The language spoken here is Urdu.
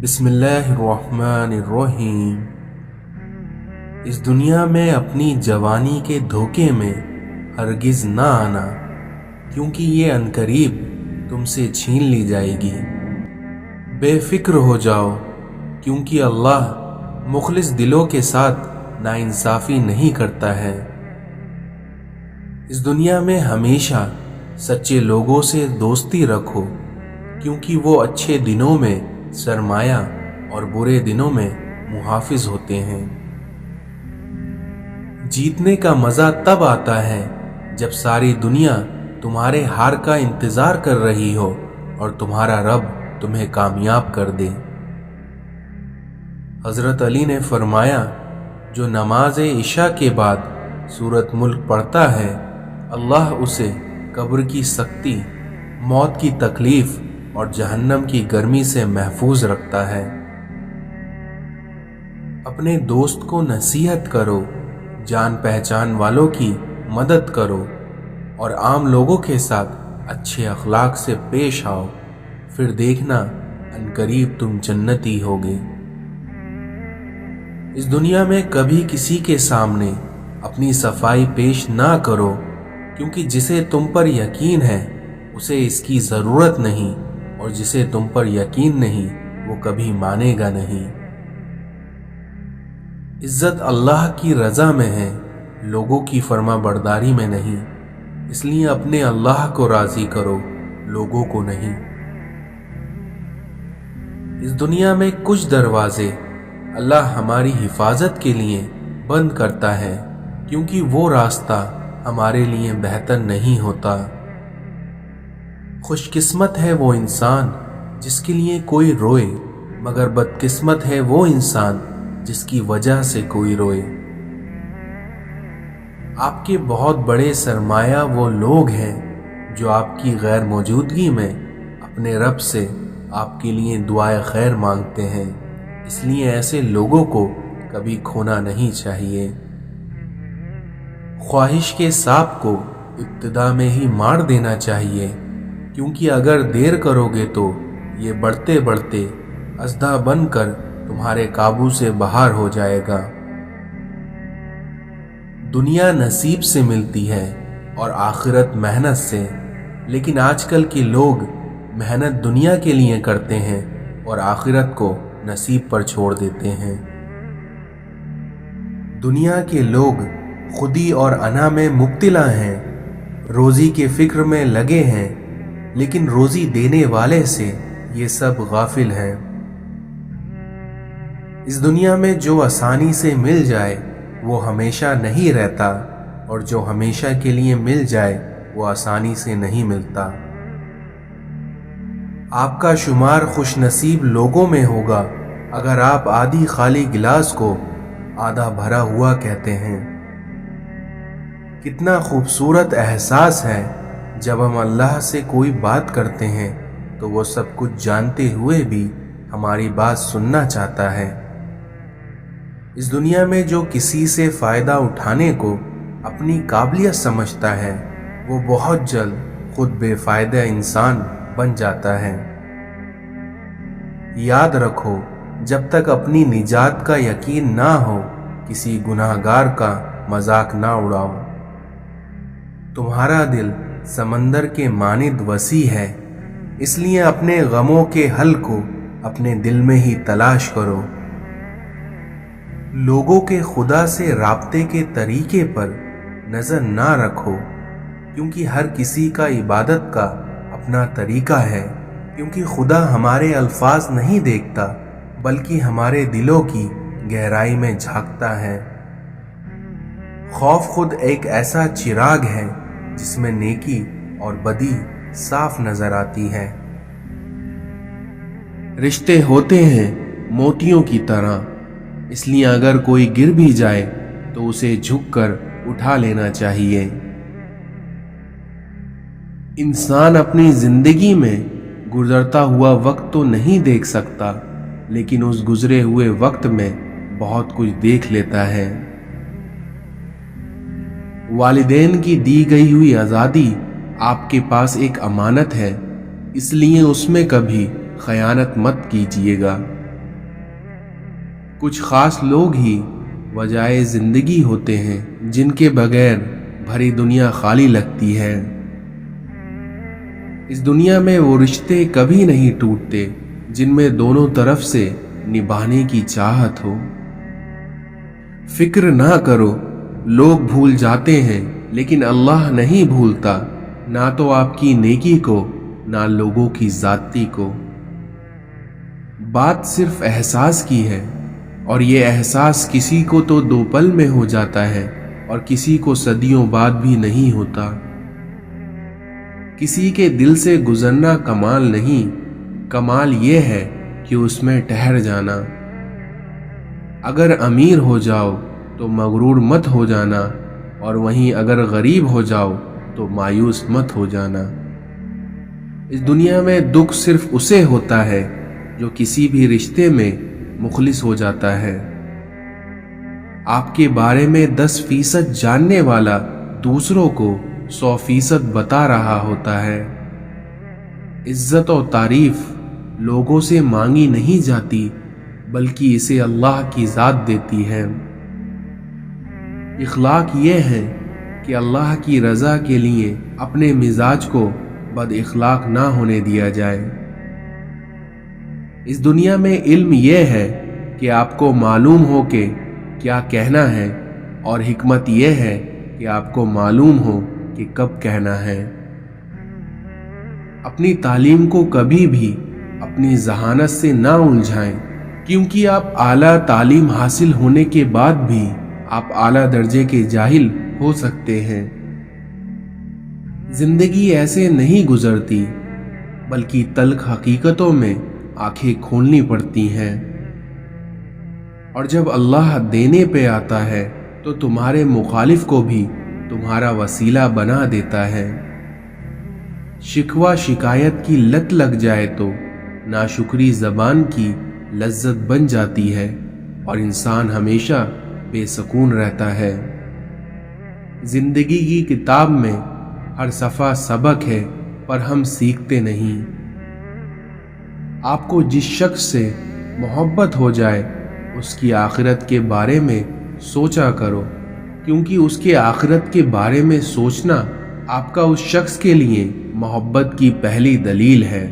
بسم اللہ الرحمن الرحیم۔ اس دنیا میں اپنی جوانی کے دھوکے میں ہرگز نہ آنا، کیونکہ یہ عنقریب تم سے چھین لی جائے گی۔ بے فکر ہو جاؤ، کیونکہ اللہ مخلص دلوں کے ساتھ ناانصافی نہیں کرتا ہے۔ اس دنیا میں ہمیشہ سچے لوگوں سے دوستی رکھو، کیونکہ وہ اچھے دنوں میں سرمایہ اور برے دنوں میں محافظ ہوتے ہیں۔ جیتنے کا مزہ تب آتا ہے جب ساری دنیا تمہارے ہار کا انتظار کر رہی ہو اور تمہارا رب تمہیں کامیاب کر دے۔ حضرت علی نے فرمایا، جو نماز عشاء کے بعد سورۃ ملک پڑھتا ہے، اللہ اسے قبر کی سختی، موت کی تکلیف اور جہنم کی گرمی سے محفوظ رکھتا ہے۔ اپنے دوست کو نصیحت کرو، جان پہچان والوں کی مدد کرو اور عام لوگوں کے ساتھ اچھے اخلاق سے پیش آؤ، پھر دیکھنا عنقریب تم جنتی ہوگے۔ اس دنیا میں کبھی کسی کے سامنے اپنی صفائی پیش نہ کرو، کیونکہ جسے تم پر یقین ہے اسے اس کی ضرورت نہیں، اور جسے تم پر یقین نہیں وہ کبھی مانے گا نہیں۔ عزت اللہ کی رضا میں ہے، لوگوں کی فرما برداری میں نہیں، اس لیے اپنے اللہ کو راضی کرو، لوگوں کو نہیں۔ اس دنیا میں کچھ دروازے اللہ ہماری حفاظت کے لیے بند کرتا ہے، کیونکہ وہ راستہ ہمارے لیے بہتر نہیں ہوتا۔ خوش قسمت ہے وہ انسان جس کے لیے کوئی روئے، مگر بدقسمت ہے وہ انسان جس کی وجہ سے کوئی روئے۔ آپ کے بہت بڑے سرمایہ وہ لوگ ہیں جو آپ کی غیر موجودگی میں اپنے رب سے آپ کے لیے دعائے خیر مانگتے ہیں، اس لیے ایسے لوگوں کو کبھی کھونا نہیں چاہیے۔ خواہش کے سانپ کو ابتدا میں ہی مار دینا چاہیے، کیونکہ اگر دیر کرو گے تو یہ بڑھتے بڑھتے اژدھا بن کر تمہارے قابو سے باہر ہو جائے گا۔ دنیا نصیب سے ملتی ہے اور آخرت محنت سے، لیکن آج کل کے لوگ محنت دنیا کے لیے کرتے ہیں اور آخرت کو نصیب پر چھوڑ دیتے ہیں۔ دنیا کے لوگ خودی اور انا میں مبتلا ہیں، روزی کے فکر میں لگے ہیں، لیکن روزی دینے والے سے یہ سب غافل ہیں۔ اس دنیا میں جو آسانی سے مل جائے وہ ہمیشہ نہیں رہتا، اور جو ہمیشہ کے لیے مل جائے وہ آسانی سے نہیں ملتا۔ آپ کا شمار خوش نصیب لوگوں میں ہوگا اگر آپ آدھی خالی گلاس کو آدھا بھرا ہوا کہتے ہیں۔ کتنا خوبصورت احساس ہے جب ہم اللہ سے کوئی بات کرتے ہیں تو وہ سب کچھ جانتے ہوئے بھی ہماری بات سننا چاہتا ہے۔ اس دنیا میں جو کسی سے فائدہ اٹھانے کو اپنی قابلیت سمجھتا ہے وہ بہت جلد خود بے فائدہ انسان بن جاتا ہے۔ یاد رکھو، جب تک اپنی نجات کا یقین نہ ہو کسی گناہگار کا مذاق نہ اڑاؤ۔ تمہارا دل سمندر کے مانند وسیع ہے، اس لیے اپنے غموں کے حل کو اپنے دل میں ہی تلاش کرو۔ لوگوں کے خدا سے رابطے کے طریقے پر نظر نہ رکھو، کیونکہ ہر کسی کا عبادت کا اپنا طریقہ ہے، کیونکہ خدا ہمارے الفاظ نہیں دیکھتا بلکہ ہمارے دلوں کی گہرائی میں جھانکتا ہے۔ خوف خود ایک ایسا چراغ ہے جس میں نیکی اور بدی صاف نظر آتی ہے۔ رشتے ہوتے ہیں موتیوں کی طرح، اس لیے اگر کوئی گر بھی جائے تو اسے جھک کر اٹھا لینا چاہیے۔ انسان اپنی زندگی میں گزرتا ہوا وقت تو نہیں دیکھ سکتا، لیکن اس گزرے ہوئے وقت میں بہت کچھ دیکھ لیتا ہے۔ والدین کی دی گئی ہوئی آزادی آپ کے پاس ایک امانت ہے، اس لیے اس میں کبھی خیانت مت کیجیے گا۔ کچھ خاص لوگ ہی وجائے زندگی ہوتے ہیں جن کے بغیر بھری دنیا خالی لگتی ہے۔ اس دنیا میں وہ رشتے کبھی نہیں ٹوٹتے جن میں دونوں طرف سے نبھانے کی چاہت ہو۔ فکر نہ کرو، لوگ بھول جاتے ہیں لیکن اللہ نہیں بھولتا، نہ تو آپ کی نیکی کو نہ لوگوں کی ذاتی کو۔ بات صرف احساس کی ہے، اور یہ احساس کسی کو تو 2 پل میں ہو جاتا ہے اور کسی کو صدیوں بعد بھی نہیں ہوتا۔ کسی کے دل سے گزرنا کمال نہیں، کمال یہ ہے کہ اس میں ٹھہر جانا۔ اگر امیر ہو جاؤ تو مغرور مت ہو جانا، اور وہیں اگر غریب ہو جاؤ تو مایوس مت ہو جانا۔ اس دنیا میں دکھ صرف اسے ہوتا ہے جو کسی بھی رشتے میں مخلص ہو جاتا ہے۔ آپ کے بارے میں 10% جاننے والا دوسروں کو 100% بتا رہا ہوتا ہے۔ عزت و تعریف لوگوں سے مانگی نہیں جاتی، بلکہ اسے اللہ کی ذات دیتی ہے۔ اخلاق یہ ہے کہ اللہ کی رضا کے لیے اپنے مزاج کو بد اخلاق نہ ہونے دیا جائے۔ اس دنیا میں علم یہ ہے کہ آپ کو معلوم ہو کہ کیا کہنا ہے، اور حکمت یہ ہے کہ آپ کو معلوم ہو کہ کب کہنا ہے۔ اپنی تعلیم کو کبھی بھی اپنی ذہانت سے نہ الجھائیں، کیونکہ آپ اعلیٰ تعلیم حاصل ہونے کے بعد بھی آپ اعلیٰ درجے کے جاہل ہو سکتے ہیں۔ زندگی ایسے نہیں گزرتی، بلکہ تلخ حقیقتوں میں آنکھیں کھولنی پڑتی ہیں، اور جب اللہ دینے پہ آتا ہے تو تمہارے مخالف کو بھی تمہارا وسیلہ بنا دیتا ہے۔ شکوہ شکایت کی لت لگ جائے تو ناشکری زبان کی لذت بن جاتی ہے، اور انسان ہمیشہ بے سکون رہتا ہے۔ زندگی کی کتاب میں ہر صفحہ سبق ہے، پر ہم سیکھتے نہیں۔ آپ کو جس شخص سے محبت ہو جائے اس کی آخرت کے بارے میں سوچا کرو، کیونکہ اس کے آخرت کے بارے میں سوچنا آپ کا اس شخص کے لیے محبت کی پہلی دلیل ہے۔